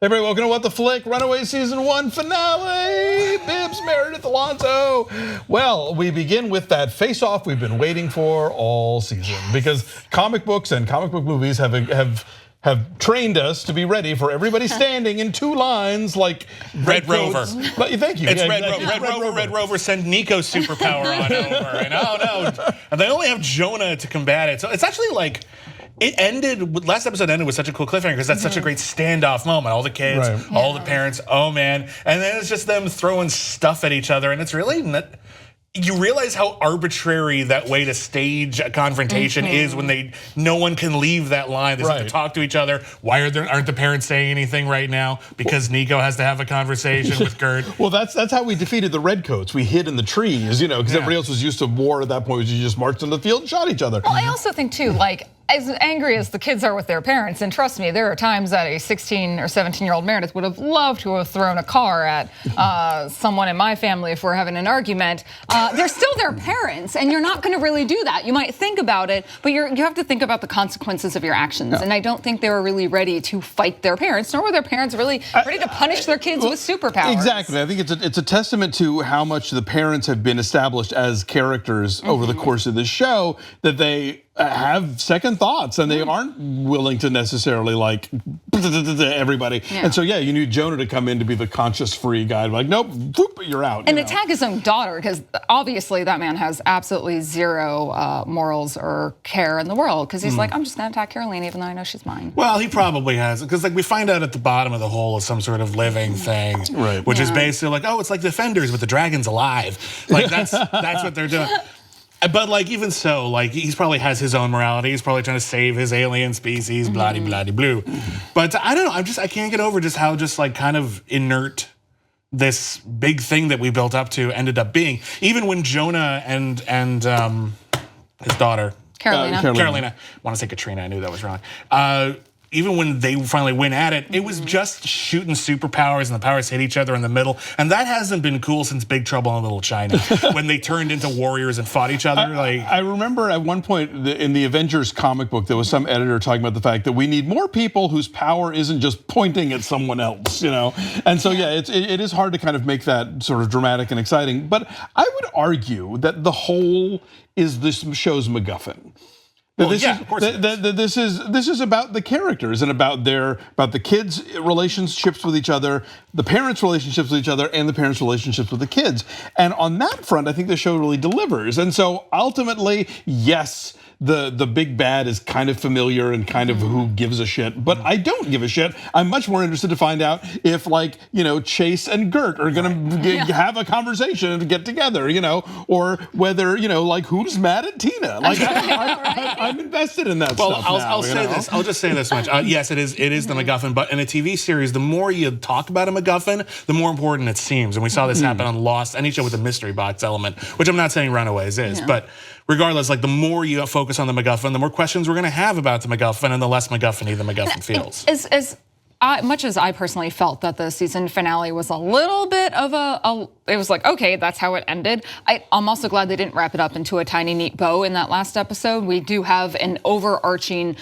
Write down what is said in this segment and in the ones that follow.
Everybody, welcome to What the Flick, Runaways Season 1 finale. Bibbs, Meredith, Alonso. Well, we begin with that face-off we've been waiting for all season because comic books and comic book movies have trained us to be ready for everybody standing in two lines like Red Rover. Thank you. It's Red Rover. Send Nico's superpower on over. And no. And they only have Jonah to combat it. So it's actually like, it ended, last episode ended with such a cool cliffhanger because that's such a great standoff moment. All the kids, all the parents, oh man. And then it's just them throwing stuff at each other. And it's really not, you realize how arbitrary that way to stage a confrontation is when no one can leave that line. They have to talk to each other. Why aren't the parents saying anything right now? Because Nico has to have a conversation with Gert. Well, that's how we defeated the Redcoats. We hid in the trees, because everybody else was used to war at that point. You just marched in the field and shot each other. Well, I also think too, like, as angry as the kids are with their parents, and trust me, there are times that a 16 or 17-year-old Meredith would have loved to have thrown a car at someone in my family if we're having an argument. They're still their parents, and you're not going to really do that. You might think about it, but you have to think about the consequences of your actions. And I don't think they were really ready to fight their parents, nor were their parents really ready to punish their kids with superpowers. Exactly. I think it's a testament to how much the parents have been established as characters over the course of this show, that they have second thoughts and they aren't willing to necessarily like everybody. And so you need Jonah to come in to be the conscious free guy. Like, nope, whoop, you're out. And attack his own daughter, because obviously that man has absolutely zero morals or care in the world, because he's like, I'm just gonna attack Caroline even though I know she's mine. Well, he probably has, because like we find out at the bottom of the hole is some sort of living thing, which is basically like, oh, it's like Defenders, but the dragon's alive. Like that's what they're doing. But like, even so, like he probably has his own morality. He's probably trying to save his alien species, bloody blue. But I don't know. I can't get over just how like kind of inert this big thing that we built up to ended up being. Even when Jonah and his daughter Carolina. I want to say Katrina. I knew that was wrong. Even when they finally win at it, it was just shooting superpowers and the powers hit each other in the middle. And that hasn't been cool since Big Trouble in Little China, when they turned into warriors and fought each other. I remember at one point in the Avengers comic book, there was some editor talking about the fact that we need more people whose power isn't just pointing at someone else, And so it is hard to kind of make that sort of dramatic and exciting. But I would argue that the whole is this show's MacGuffin. Of course this is about the characters and about the kids' relationships with each other, the parents' relationships with each other, and the parents' relationships with the kids. And on that front, I think the show really delivers. And so ultimately, yes, the big bad is kind of familiar and kind of who gives a shit, but I don't give a shit. I'm much more interested to find out if Chase and Gert are gonna have a conversation and get together, or whether, who's mad at Tina. Like I'm invested in that stuff now. I'll say this. I'll just say this much. Yes, it is the MacGuffin, but in a TV series, the more you talk about a MacGuffin, the more important it seems. And we saw this happen on Lost, any show with a mystery box element, which I'm not saying Runaways is, but regardless, like the more you focus on the MacGuffin, the more questions we're going to have about the MacGuffin, and the less MacGuffin-y the MacGuffin feels. Much as I personally felt that the season finale was a little bit of it was like, okay, that's how it ended. I'm also glad they didn't wrap it up into a tiny, neat bow in that last episode. We do have an overarching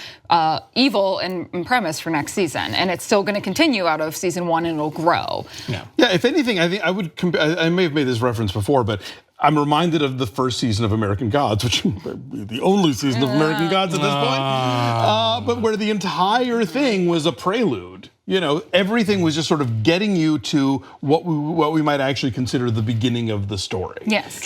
evil and premise for next season, and it's still going to continue out of season 1, and it'll grow. Yeah. If anything, I think I would. I may have made this reference before, but I'm reminded of the first season of American Gods, which is the only season of American Gods at this point, but where the entire thing was a prelude. Everything was just sort of getting you to what we might actually consider the beginning of the story. Yes.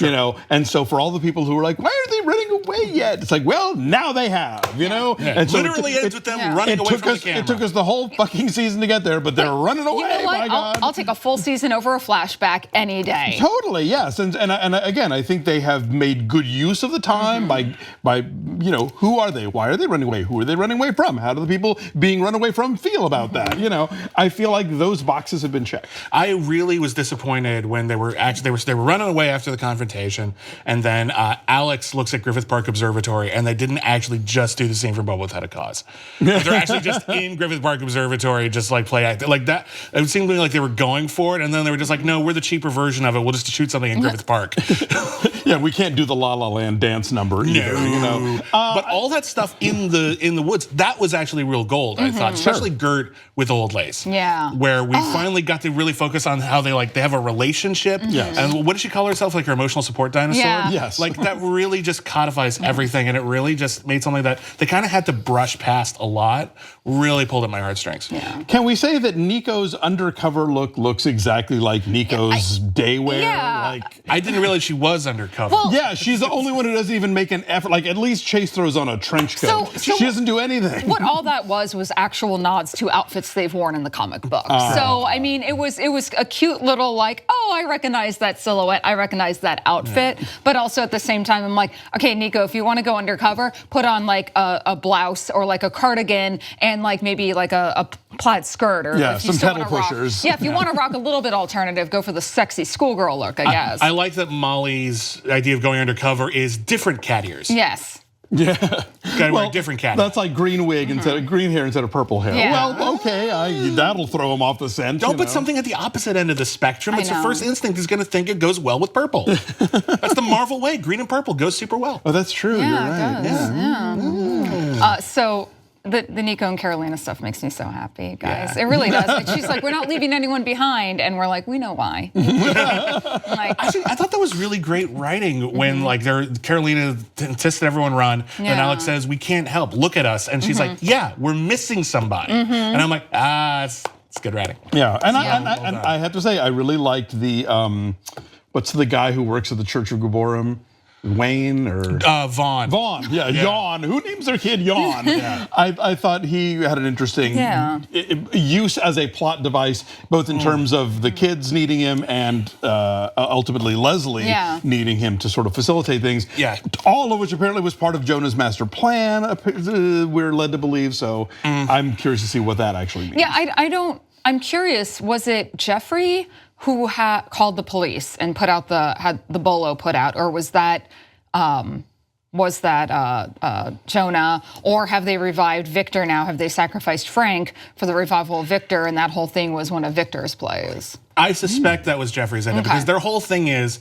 And so for all the people who were like, why aren't they running away yet? It's like, well, now they have, And so literally ends with them running away from the camera. It took us the whole fucking season to get there, but they're running away. You know what? My God. I'll take a full season over a flashback any day. Totally, yes. And again, I think they have made good use of the time by who are they? Why are they running away? Who are they running away from? How do the people being run away from feel about that? I feel like those boxes have been checked. I really was disappointed when they were running away after the confrontation, and then Alex looks at Griffith Park Park Observatory, and they didn't actually just do the scene from Boba Without a Cause. They're actually just in Griffith Park Observatory, just like play acting like that. It seemed to me like they were going for it, and then they were just like, no, we're the cheaper version of it. We'll just shoot something in Griffith Park. Yeah, we can't do the La La Land dance number either. No. You know, but all that stuff in the woods, that was actually real gold. I thought, especially Gert with Old Lace. Yeah. Where we finally got to really focus on how they have a relationship. Yes. And what did she call herself? Like her emotional support dinosaur? Yeah. Yes. Like that really just codifies everything, and it really just made something that they kind of had to brush past a lot. Really pulled at my heartstrings. Yeah. Can we say that Nico's undercover look looks exactly like Nico's day wear? Yeah. Like, I didn't realize she was undercover. Well, yeah, she's the only one who doesn't even make an effort. Like, at least Chase throws on a trench coat. So she doesn't do anything. What all that was actual nods to outfits they've worn in the comic book. So I mean, it was a cute little like, oh, I recognize that silhouette, I recognize that outfit, but also at the same time, I'm like, okay, Nico, if you want to go undercover, put on like a blouse or like a cardigan and like maybe like a plaid skirt, or if you some still pedal wanna pushers. If you want to rock a little bit alternative, go for the sexy schoolgirl look, I guess. I like that Molly's idea of going undercover is different cat ears. Yes. Yeah. Gotta wear different cat. That's like green wig instead of green hair instead of purple hair. Yeah. Well, okay, that'll throw him off the scent. Don't put something at the opposite end of the spectrum. It's your know. first instinct is going to think it goes well with purple. That's the Marvel way. Green and purple goes super well. Oh, that's true. You're Yeah, right. it does. Yeah. So the Nico and Carolina stuff makes me so happy, guys. Yeah. It really does. Like, she's like, we're not leaving anyone behind, and we're like, we know why. Like, Actually, I thought that was really great writing when like Carolina insisted everyone run, and Yeah. Alex says, we can't help, look at us. And she's like, yeah, we're missing somebody. And I'm like, it's good writing. Yeah, and Yeah. I have to say, I really liked the what's the guy who works at the Church of Gabborim? Wayne or Vaughn. Vaughn, yeah, Yawn. Who names their kid Yawn? I thought he had an interesting use as a plot device, both in terms of the kids needing him and ultimately Leslie needing him to sort of facilitate things. Yeah. All of which apparently was part of Jonah's master plan, we're led to believe. So I'm curious to see what that actually means. yeah, I'm curious, was it Jeffrey who called the police and had the bolo put out, or was that Jonah, or have they revived Victor now? Have they sacrificed Frank for the revival of Victor, and that whole thing was one of Victor's plays? I suspect that was Jeffrey's end because their whole thing is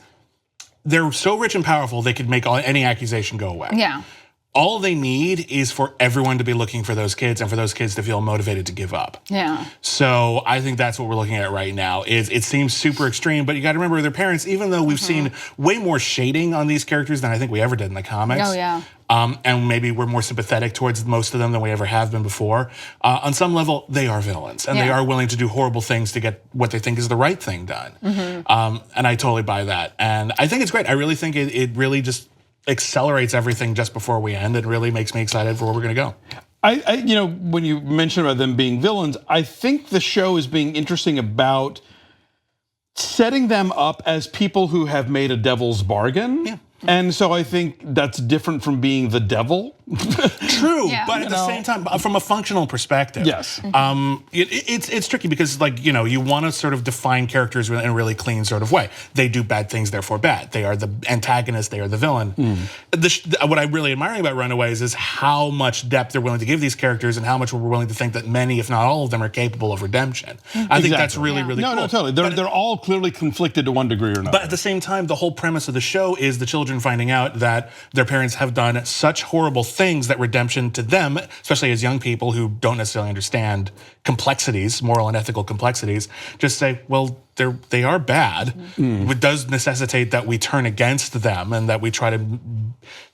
they're so rich and powerful they could make any accusation go away. Yeah. All they need is for everyone to be looking for those kids and for those kids to feel motivated to give up. Yeah. So I think that's what we're looking at right now. It seems super extreme, but you got to remember their parents, even though we've seen way more shading on these characters than I think we ever did in the comics. Oh, yeah. And maybe we're more sympathetic towards most of them than we ever have been before. On some level, they are villains, and they are willing to do horrible things to get what they think is the right thing done. And I totally buy that. And I think it's great. I really think it really just accelerates everything just before we end. It really makes me excited for where we're going to go. When you mentioned about them being villains, I think the show is being interesting about setting them up as people who have made a devil's bargain. Yeah. And so I think that's different from being the devil. True, but at the same time, from a functional perspective, yes, it's tricky because you want to sort of define characters in a really clean sort of way. They do bad things, therefore bad. They are the antagonist. They are the villain. What I'm really admiring about Runaways is how much depth they're willing to give these characters and how much we're willing to think that many, if not all of them, are capable of redemption. I think that's really cool. No, totally. They're all clearly conflicted to one degree or another. But at the same time, the whole premise of the show is the children finding out that their parents have done such horrible things that redemption to them, especially as young people who don't necessarily understand complexities, moral and ethical complexities, just say, well, they are bad. It does necessitate that we turn against them and that we try to.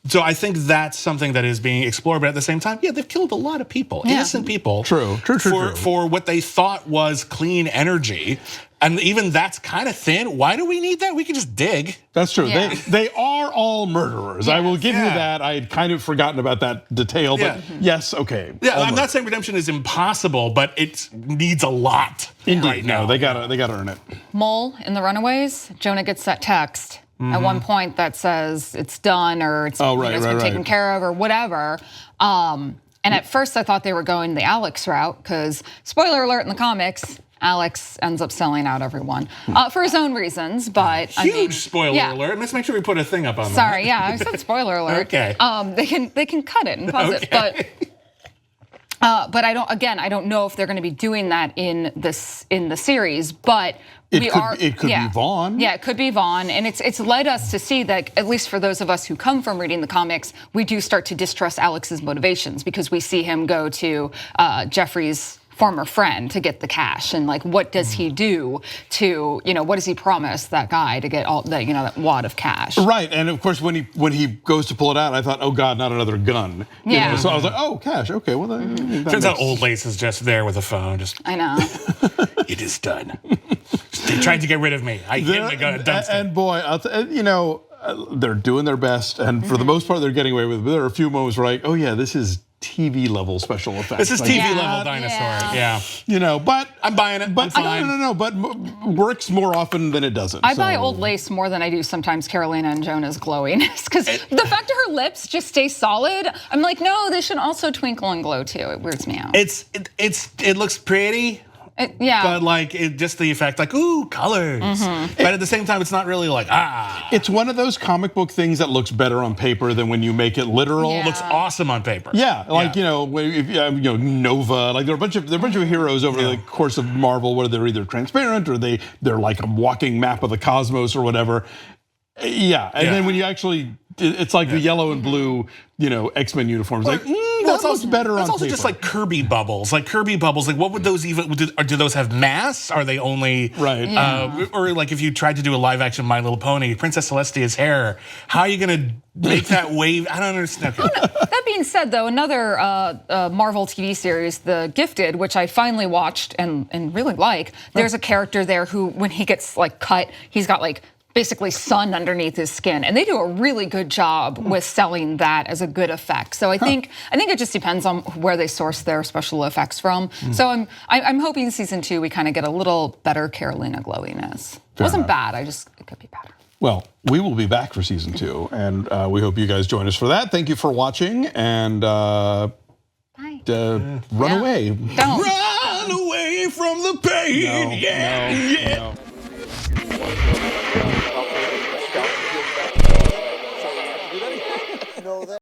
So I think that's something that is being explored. But at the same time, they've killed a lot of people, innocent people. True. For what they thought was clean energy. And even that's kind of thin. Why do we need that? We can just dig. That's true. Yeah. They are all murderers. I will give you that. I had kind of forgotten about that detail, but yes, okay. Yeah, I'm not saying redemption is impossible, but it needs a lot. Indeed, right now. No, they gotta earn it. Mole in the Runaways, Jonah gets that text at one point that says it's done or it's been taken care of or whatever. And at first I thought they were going the Alex route because, spoiler alert, in the comics, Alex ends up selling out everyone for his own reasons, but Huge spoiler alert. Let's make sure we put a thing up on that. Sorry, yeah, I said spoiler alert. Okay. They can cut it and pause it, but I don't know if they're going to be doing that in the series, but it could be Vaughn. Yeah, it could be Vaughn, and it's led us to see that, at least for those of us who come from reading the comics, we do start to distrust Alex's motivations because we see him go to Jeffrey's former friend to get the cash, and like, what does he do to, what does he promise that guy to get all that, that wad of cash? Right, and of course when he goes to pull it out, I thought, oh God, not another gun. Yeah. So I was like, oh, cash. Okay, well then. Turns out Old Lace is just there with a phone. I know. It is done. They tried to get rid of me. I hid the gun at dumpster. And boy, they're doing their best, and for the most part, they're getting away with it. But there are a few moments where, like, oh yeah, this is TV level special effects. This is TV level dinosaur. Yeah. But I'm buying it. But I'm fine. no. But works more often than it doesn't. I buy Old Lace more than I do sometimes Carolina and Jonah's glowiness, because the fact that her lips just stay solid, I'm like, no, they should also twinkle and glow too. It weirds me out. It looks pretty. But like, just the effect, like, ooh, colors. But at the same time, it's not really like, It's one of those comic book things that looks better on paper than when you make it literal. Yeah. Looks awesome on paper. Yeah, like Nova. Like there are a bunch of heroes over the course of Marvel where they're either transparent or they're like a walking map of the cosmos or whatever. Yeah, and then when you actually, it's like the yellow and blue, X-Men uniforms. Like, that looks better on paper. It's also just like Kirby bubbles. Like, what would those even, do those have masks? Are they only, right? Or like if you tried to do a live action My Little Pony, Princess Celestia's hair, how are you gonna make that wave? I don't understand. That being said, though, another Marvel TV series, The Gifted, which I finally watched and really like, there's a character there who, when he gets like cut, he's got like basically sun underneath his skin, and they do a really good job with selling that as a good effect. So I think it just depends on where they source their special effects from. So I'm hoping season 2 we kind of get a little better Carolina glowiness. It wasn't bad. It could be better. Well, we will be back for season 2, and we hope you guys join us for that. Thank you for watching, and Bye. Run away. Don't. Run away from the pain. No.